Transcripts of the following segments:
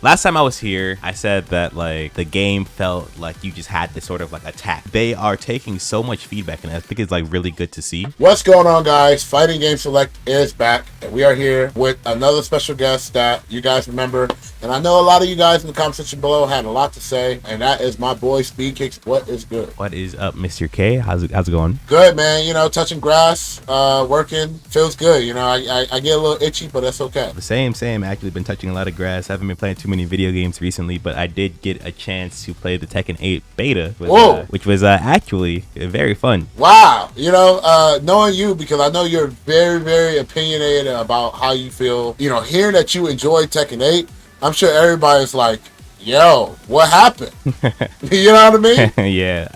Last time I was here, I said that like the game felt like you just had to sort of like attack. They are taking so much feedback, and I think it's like really good to see. What's going on, guys? Fighting Game Select is back, and we are here with another special guest that you guys remember. And I know a lot of you guys in the comment section below had a lot to say, and that is my boy Speedkicks. What is good? What is up, Mr. K? How's it going? Good, man. You know, touching grass, working, feels good. You know, I get a little itchy, but that's okay. The same. Actually been touching a lot of grass. Haven't been playing too many video games recently, but I did get a chance to play the Tekken 8 beta, which was actually very fun. Wow. You know, knowing you, because I know you're very, very opinionated about how you feel, you know, hearing that you enjoyed Tekken 8, I'm sure everybody's like, yo, what happened? You know what I mean? Yeah.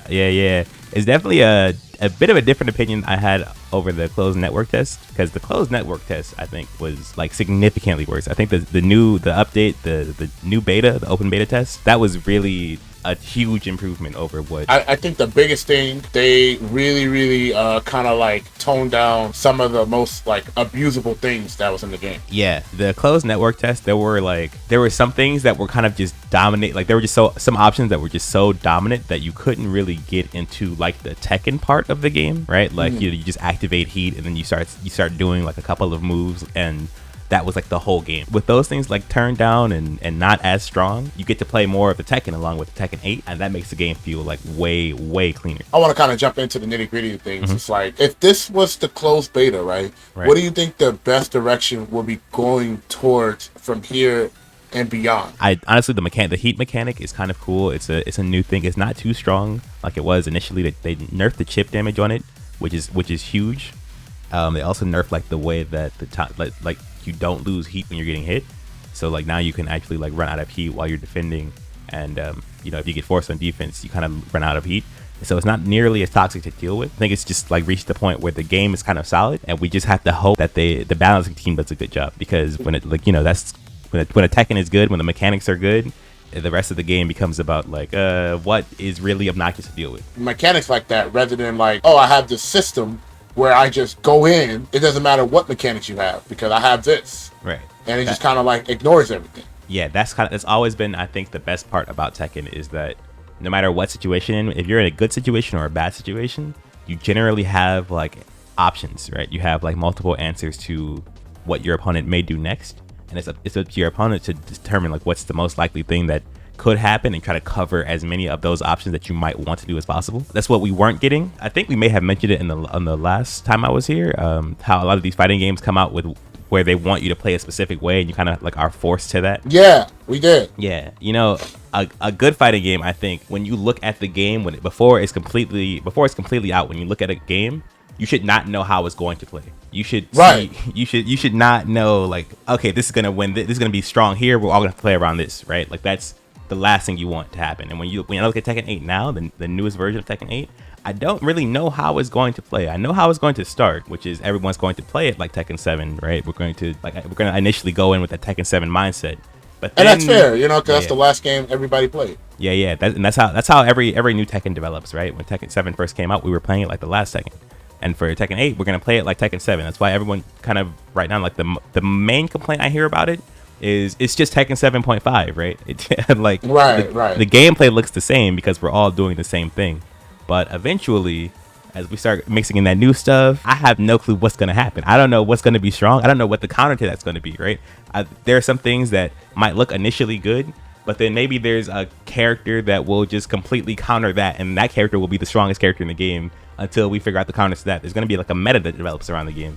It's definitely a bit of a different opinion I had over the closed network test, because the closed network test I think was like significantly worse. I think the update, the new beta, the open beta test, that was really a huge improvement over what I think the biggest thing, they really kind of like toned down some of the most like abusable things that was in the game. Yeah, the closed network test, there were some things that were kind of just dominate, like there were just some options that were just so dominant that you couldn't really get into like the Tekken part of the game, right? Like you just activate heat and then you start doing like a couple of moves, and that was like the whole game. With those things like turned down and not as strong, you get to play more of the Tekken along with the Tekken 8, and that makes the game feel like way cleaner. I want to kind of jump into the nitty gritty of things. It's like, if this was the closed beta, right? What do you think the best direction will be going towards from here and beyond? I honestly, the heat mechanic is kind of cool. It's a new thing. It's not too strong like it was initially. They nerfed the chip damage on it, which is huge. They also nerfed like the way that the top like you don't lose heat when you're getting hit. So like now you can actually like run out of heat while you're defending, and you know, if you get forced on defense, you kind of run out of heat. So it's not nearly as toxic to deal with. I think it's just like reached the point where the game is kind of solid, and we just have to hope that the balancing team does a good job, because when it, like, you know, that's when a Tekken is good, when the mechanics are good, the rest of the game becomes about like what is really obnoxious to deal with. Mechanics like that, rather than like, oh, I have this system where I just go in, it doesn't matter what mechanics you have because I have this. Right. And it just kind of like ignores everything. Yeah, that's always been, I think, the best part about Tekken, is that no matter what situation, if you're in a good situation or a bad situation, you generally have like options, right? You have like multiple answers to what your opponent may do next, and it's up to your opponent to determine like what's the most likely thing that could happen and try to cover as many of those options that you might want to do as possible. That's what we weren't getting. I think we may have mentioned it on the last time I was here, how a lot of these fighting games come out with where they want you to play a specific way, and you kind of like are forced to that. Yeah, we did. Yeah, you know, a good fighting game, I think, when you look at the game before it's completely out, when you look at a game, you should not know how it's going to play. You should you should not know like, okay, this is gonna win. This is gonna be strong here. We're all gonna play around this, right? Like that's the last thing you want to happen. And when I look at Tekken 8 now, the newest version of Tekken 8, I don't really know how it's going to play. I know how it's going to start, which is everyone's going to play it like Tekken 7, right? We're going to initially go in with a Tekken 7 mindset. But then, and that's fair, you know, because that's the last game everybody played. Yeah. That's how every new Tekken develops, right? When Tekken 7 first came out, we were playing it like the last Tekken. And for Tekken 8, we're going to play it like Tekken 7. That's why everyone kind of right now, like the main complaint I hear about it is it's just Tekken 7.5, right? The gameplay looks the same because we're all doing the same thing. But eventually, as we start mixing in that new stuff, I have no clue what's going to happen. I don't know what's going to be strong. I don't know what the counter to that's going to be, right? There are some things that might look initially good, but then maybe there's a character that will just completely counter that, and that character will be the strongest character in the game until we figure out the counters to that. There's going to be like a meta that develops around the game.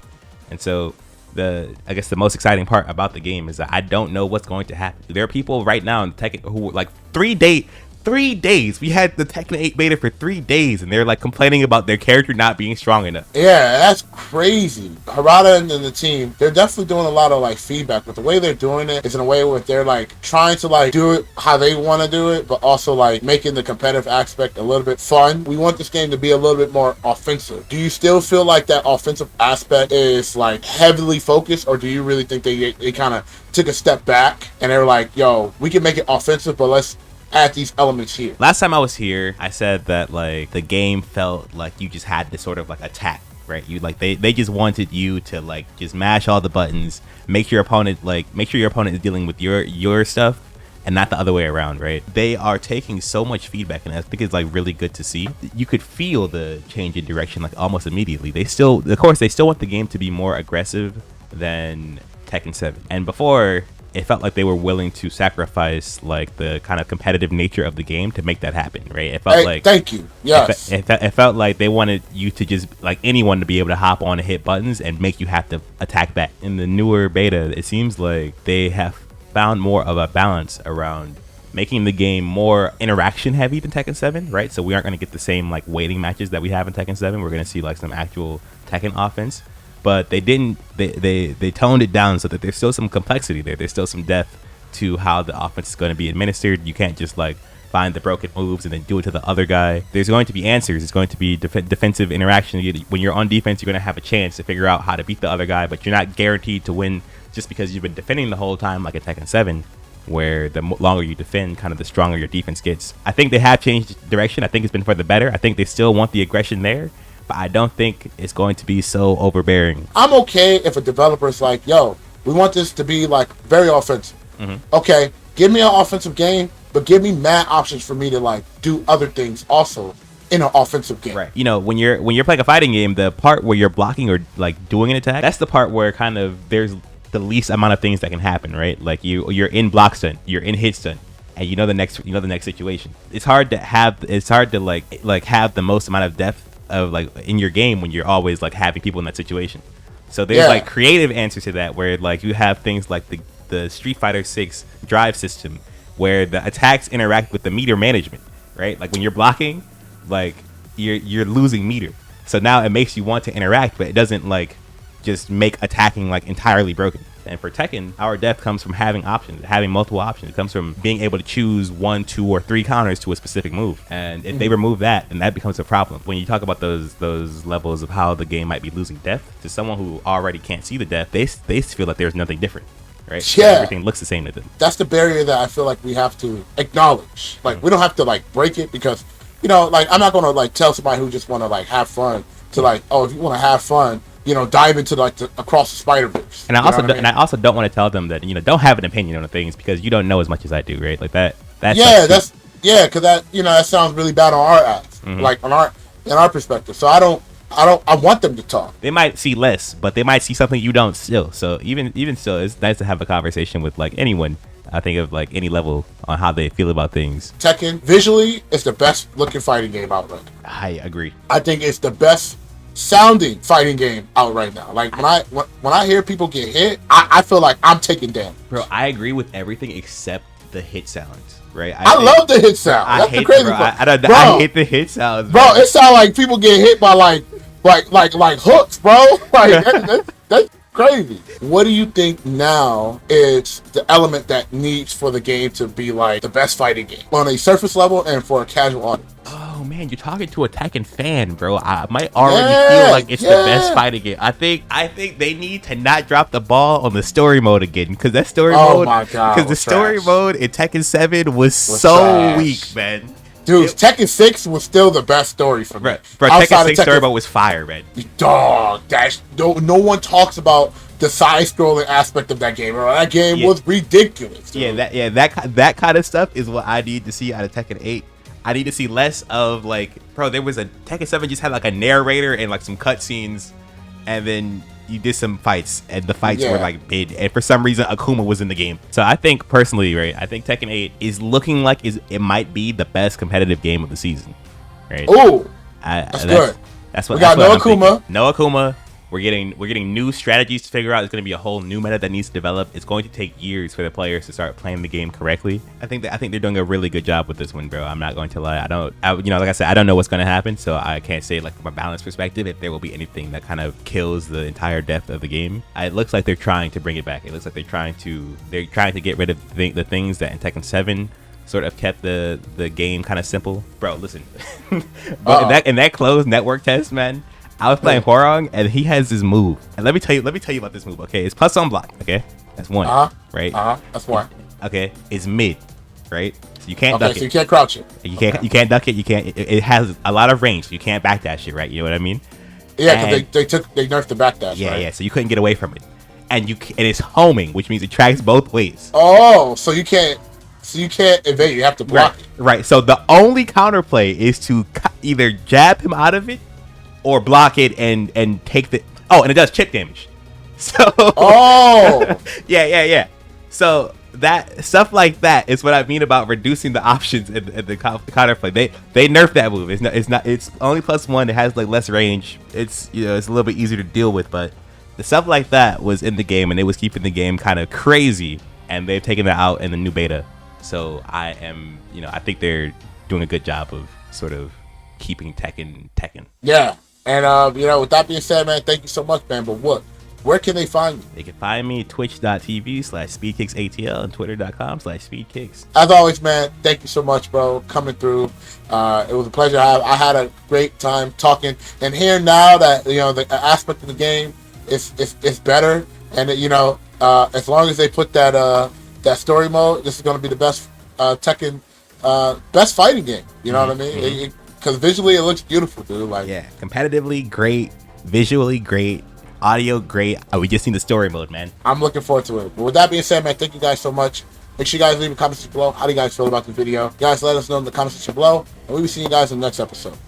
And so I guess the most exciting part about the game is that I don't know what's going to happen. There are people right now in Tekken who like 3 days. We had the Tekken 8 beta for 3 days, and they're like complaining about their character not being strong enough. Yeah, that's crazy. Harada and the team, they're definitely doing a lot of like feedback, but the way they're doing it is in a way where they're like trying to like do it how they want to do it, but also like making the competitive aspect a little bit fun. We want this game to be a little bit more offensive. Do you still feel like that offensive aspect is like heavily focused, or do you really think they kind of took a step back and they were like, yo, we can make it offensive, but let's add these elements here? Last time I was here, I said that like the game felt like you just had to sort of like attack, right? You like they just wanted you to like just mash all the buttons, make your opponent is dealing with your stuff, and not the other way around, right? They are taking so much feedback, and I think it's like really good to see. You could feel the change in direction like almost immediately. They still want the game to be more aggressive than Tekken 7. And before, it felt like they were willing to sacrifice like the kind of competitive nature of the game to make that happen, right? It felt like, thank you. Yes. It felt like they wanted you to just like anyone to be able to hop on and hit buttons and make you have to attack back. In the newer beta, it seems like they have found more of a balance around making the game more interaction heavy than Tekken 7, right? So we aren't going to get the same like waiting matches that we have in Tekken 7. We're going to see like some actual Tekken offense. But they toned it down so that there's still some complexity there. There's still some depth to how the offense is going to be administered. You can't just like find the broken moves and then do it to the other guy. There's going to be answers. It's going to be defensive interaction. When you're on defense, you're going to have a chance to figure out how to beat the other guy, but you're not guaranteed to win just because you've been defending the whole time like in Tekken 7, where the longer you defend, kind of the stronger your defense gets. I think they have changed direction. I think it's been for the better. I think they still want the aggression there, but I don't think it's going to be so overbearing. I'm okay if a developer's like, yo, we want this to be like very offensive. Mm-hmm. Okay, give me an offensive game, but give me mad options for me to like do other things also in an offensive game. Right. You know, when you're playing a fighting game, the part where you're blocking or like doing an attack, that's the part where kind of there's the least amount of things that can happen, right? Like you're in block stun, you're in hit stun, and you know the next situation. It's hard to have like have the most amount of depth of like in your game when you're always like having people in that situation. So there's like creative answers to that where like you have things like the Street Fighter 6 drive system where the attacks interact with the meter management, right? Like when you're blocking, like you're losing meter. So now it makes you want to interact, but it doesn't like just make attacking like entirely broken. And for Tekken, our depth comes from having options, having multiple options. It comes from being able to choose 1, 2, or 3 counters to a specific move. And if they remove that, then that becomes a problem. When you talk about those levels of how the game might be losing depth, to someone who already can't see the depth, they feel like there's nothing different, right? Yeah. Everything looks the same to them. That's the barrier that I feel like we have to acknowledge. Like we don't have to like break it because, you know, like I'm not going to like tell somebody who just want to like have fun to like, oh, if you want to have fun, you know, dive into like across the Spider-Verse. And I also don't want to tell them that, you know, don't have an opinion on things because you don't know as much as I do, right? Like that. Because that, you know, that sounds really bad on our ads, like in our perspective. So I want them to talk. They might see less, but they might see something you don't still. So even still, it's nice to have a conversation with like anyone. I think of like any level on how they feel about things. Tekken visually is the best looking fighting game out right now. I agree. I think it's the best sounding fighting game out right now. Like when I hear people get hit, I feel like I'm taking damage. Bro, I agree with everything except the hit sounds. Right? I love the hit sound. That's the crazy part. I hate the hit sounds. Bro, it sounds like people get hit by like hooks, bro. Like that's crazy. What do you think now is the element that needs for the game to be like the best fighting game on a surface level and for a casual audience? Oh man, you're talking to a Tekken fan, bro. I might already feel like it's the best fighting game. I think they need to not drop the ball on the story mode again because that story mode. My God, because the story mode in Tekken 7 was so trash. Weak, man. Dude, Tekken 6 was still the best story for me. Bro, Tekken 6 story mode was fire, man. Dog, no one talks about the side-scrolling aspect of that game. Bro. That game was ridiculous. Dude. That kind of stuff is what I need to see out of Tekken 8. I need to see less of like, bro, there was a Tekken 7 just had like a narrator and like some cutscenes, and then you did some fights, and the fights were like mid, and for some reason Akuma was in the game. So I think personally, right, I think Tekken 8 is looking like it might be the best competitive game of the season, right? Oh, that's good. That's what we got. No Akuma. No Akuma. We're getting new strategies to figure out. It's going to be a whole new meta that needs to develop. It's going to take years for the players to start playing the game correctly. I think they're doing a really good job with this one, bro. I'm not going to lie. Like I said, I don't know what's going to happen, so I can't say like from a balanced perspective if there will be anything that kind of kills the entire depth of the game. It looks like they're trying to bring it back. It looks like they're trying to get rid of the things that in Tekken 7 sort of kept the game kind of simple. Bro, listen, but in that closed network test, man. I was playing Horong, and he has this move. And let me tell you about this move. Okay, it's plus on block. Okay, that's one. Right. That's one. Okay, it's mid. Right. So you can't duck it. So you can't crouch it. You can't duck it. You can't. It has a lot of range. So you can't backdash it. Right. You know what I mean? Yeah, because they nerfed the backdash. Yeah, right? yeah. So you couldn't get away from it, and it's homing, which means it tracks both ways. Oh, so you can't. So you can't evade. You have to block it. Right. So the only counterplay is to either jab him out of it or block it and take the. Oh, and it does chip damage. So. Oh. yeah. So that stuff like that is what I mean about reducing the options in the counterplay. They nerfed that move. It's only +1. It has like less range. It's it's a little bit easier to deal with, but the stuff like that was in the game and it was keeping the game kind of crazy. And they've taken that out in the new beta. So I think they're doing a good job of sort of keeping Tekken. Yeah. And with that being said, man, thank you so much, man. But where can they find you? They can find me at twitch.tv/SpeedkicksATL and twitter.com/SpeedKicks. As always, man, thank you so much, bro, coming through. It was a pleasure. I had a great time talking. And here now that, the aspect of the game is better. And, as long as they put that story mode, this is going to be the best Tekken, best fighting game. You know what I mean? Because visually it looks beautiful, dude. Like, yeah, competitively great, visually great, audio great. We just need the story mode, man. I'm looking forward to it. But with that being said, man, thank you guys so much. Make sure you guys leave a comment section below. How do you guys feel about this video? You guys let us know in the comment section below. And we'll be seeing you guys in the next episode.